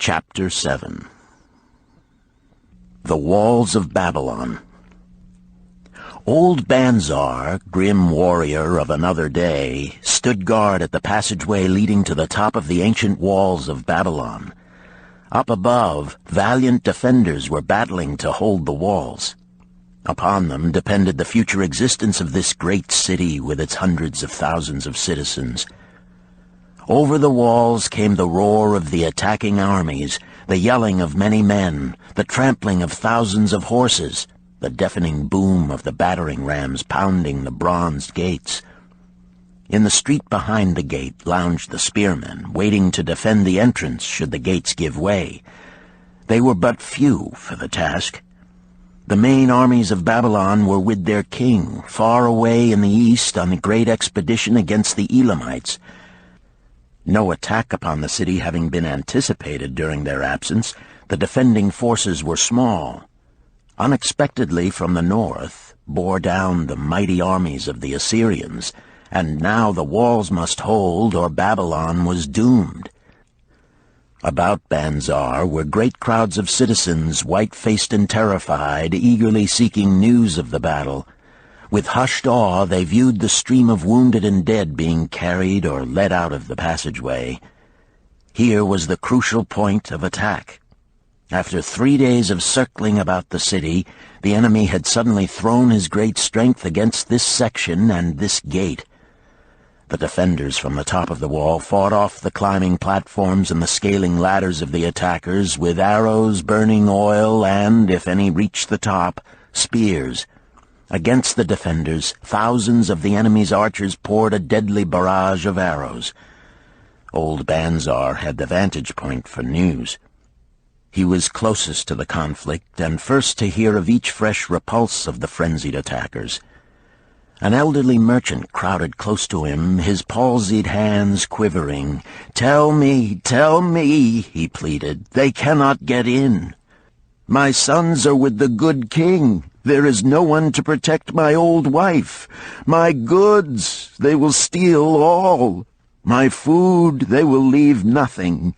Chapter 7. The Walls of Babylon. Old Banzar, grim warrior of another day, stood guard at the passageway leading to the top of the ancient walls of Babylon. Up above, valiant defenders were battling to hold the walls. Upon them depended the future existence of this great city with its hundreds of thousands of citizens. Over the walls came the roar of the attacking armies, the yelling of many men, the trampling of thousands of horses, the deafening boom of the battering rams pounding the bronzed gates. In the street behind the gate lounged the spearmen, waiting to defend the entrance should the gates give way. They were but few for the task. The main armies of Babylon were with their king, far away in the east on a great expedition against the Elamites. No attack upon the city having been anticipated during their absence, the defending forces were small. Unexpectedly from the north bore down the mighty armies of the Assyrians, and now the walls must hold or Babylon was doomed. About Banzar were great crowds of citizens, white-faced and terrified, eagerly seeking news of the battle. With hushed awe they viewed the stream of wounded and dead being carried or led out of the passageway. Here was the crucial point of attack. After 3 days of circling about the city, the enemy had suddenly thrown his great strength against this section and this gate. The defenders from the top of the wall fought off the climbing platforms and the scaling ladders of the attackers with arrows, burning oil, and, if any reached the top, spears. Against the defenders, thousands of the enemy's archers poured a deadly barrage of arrows. Old Banzar had the vantage point for news. He was closest to the conflict and first to hear of each fresh repulse of the frenzied attackers. An elderly merchant crowded close to him, his palsied hands quivering. tell me," he pleaded. "They cannot get in. My sons are with the good king. There is no one to protect my old wife. My goods, they will steal all. My food, they will leave nothing.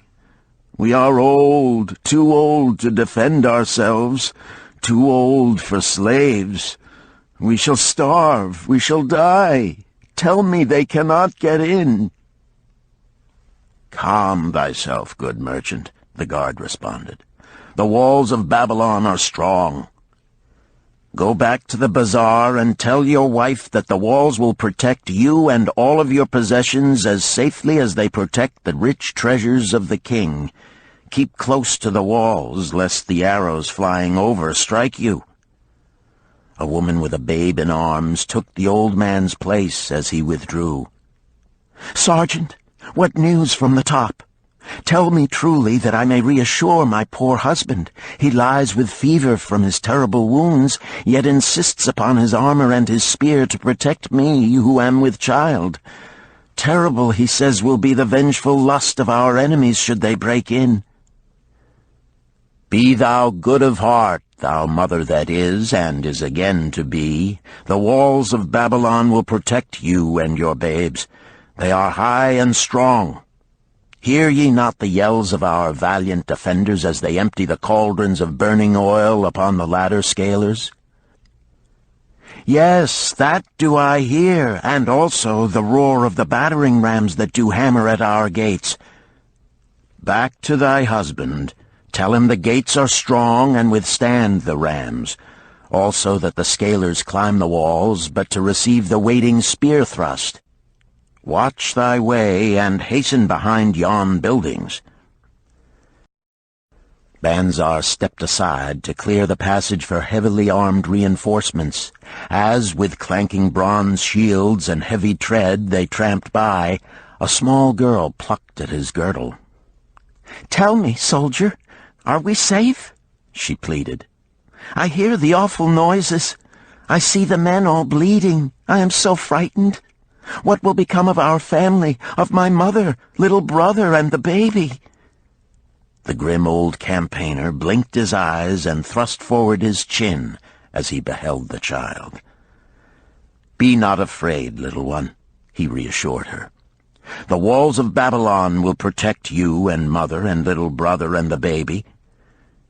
We are old, too old to defend ourselves, too old for slaves. We shall starve, we shall die. Tell me they cannot get in." "Calm thyself, good merchant," the guard responded. "The walls of Babylon are strong. Go back to the bazaar and tell your wife that the walls will protect you and all of your possessions as safely as they protect the rich treasures of the king. Keep close to the walls, lest the arrows flying over strike you." A woman with a babe in arms took the old man's place as he withdrew. "Sergeant, what news from the top? Tell me truly that I may reassure my poor husband. He lies with fever from his terrible wounds, yet insists upon his armor and his spear to protect me, who am with child. Terrible, he says, will be the vengeful lust of our enemies should they break in." "Be thou good of heart, thou mother that is and is again to be. The walls of Babylon will protect you and your babes. They are high and strong. Hear ye not the yells of our valiant defenders as they empty the cauldrons of burning oil upon the ladder scalers?" "Yes, that do I hear, and also the roar of the battering rams that do hammer at our gates." "Back to thy husband. Tell him the gates are strong and withstand the rams. Also that the scalers climb the walls, but to receive the waiting spear thrust. Watch thy way, and hasten behind yon buildings." Banzar stepped aside to clear the passage for heavily armed reinforcements. As, with clanking bronze shields and heavy tread, they tramped by, a small girl plucked at his girdle. "Tell me, soldier, are we safe?" she pleaded. "I hear the awful noises. I see the men all bleeding. I am so frightened. What will become of our family, of my mother, little brother, and the baby?" The grim old campaigner blinked his eyes and thrust forward his chin as he beheld the child. "Be not afraid, little one," he reassured her. The walls of Babylon will protect you and mother and little brother and the baby.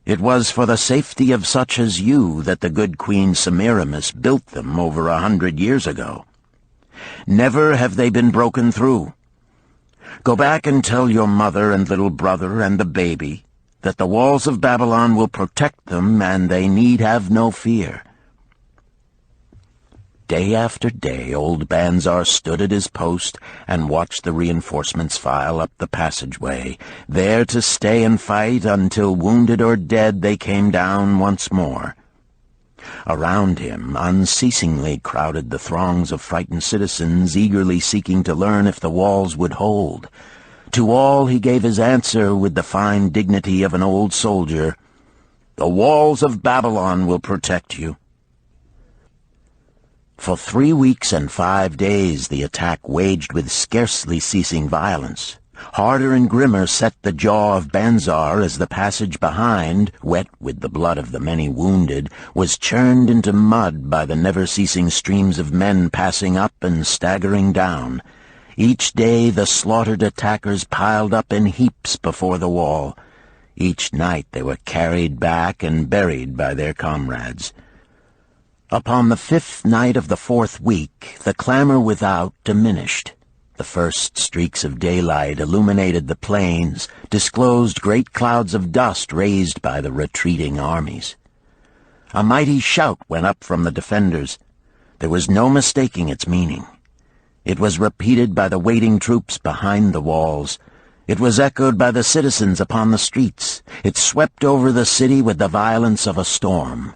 It was for the safety of such as you that the good Queen Semiramis built them over 100 years ago. Never have they been broken through. Go back and tell your mother and little brother and the baby that the walls of Babylon will protect them, and they need have no fear." Day after day old Banzar stood at his post and watched the reinforcements file up the passageway, there to stay and fight until, wounded or dead, they came down once more. Around him unceasingly crowded the throngs of frightened citizens, eagerly seeking to learn if the walls would hold. To all he gave his answer with the fine dignity of an old soldier: "The walls of Babylon will protect you." For 3 weeks and 5 days the attack waged with scarcely ceasing violence. Harder and grimmer set the jaw of Banzar as the passage behind, wet with the blood of the many wounded, was churned into mud by the never-ceasing streams of men passing up and staggering down. Each day the slaughtered attackers piled up in heaps before the wall. Each night they were carried back and buried by their comrades. Upon the 5th night of the 4th week, the clamor without diminished. The first streaks of daylight illuminated the plains, disclosed great clouds of dust raised by the retreating armies. A mighty shout went up from the defenders. There was no mistaking its meaning. It was repeated by the waiting troops behind the walls. It was echoed by the citizens upon the streets. It swept over the city with the violence of a storm.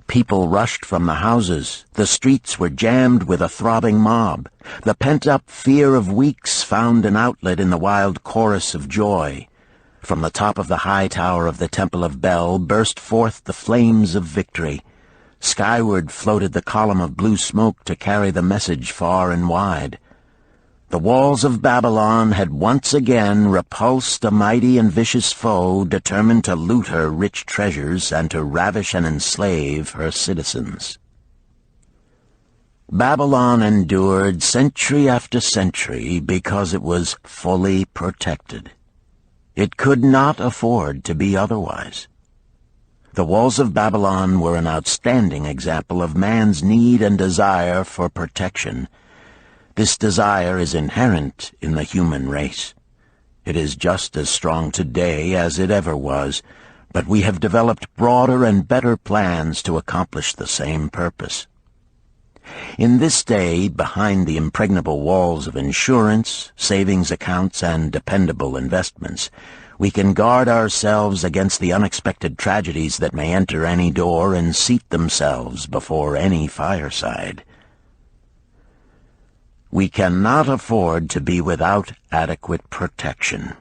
People rushed from the houses. The streets were jammed with a throbbing mob. The pent-up fear of weeks found an outlet in the wild chorus of joy. From the top of the high tower of the Temple of Bel burst forth the flames of victory. Skyward floated the column of blue smoke to carry the message far and wide. The walls of Babylon had once again repulsed a mighty and vicious foe, determined to loot her rich treasures and to ravish and enslave her citizens. Babylon endured century after century because it was fully protected. It could not afford to be otherwise. The walls of Babylon were an outstanding example of man's need and desire for protection. This desire is inherent in the human race. It is just as strong today as it ever was, but we have developed broader and better plans to accomplish the same purpose. In this day, behind the impregnable walls of insurance, savings accounts, and dependable investments, we can guard ourselves against the unexpected tragedies that may enter any door and seat themselves before any fireside. We cannot afford to be without adequate protection.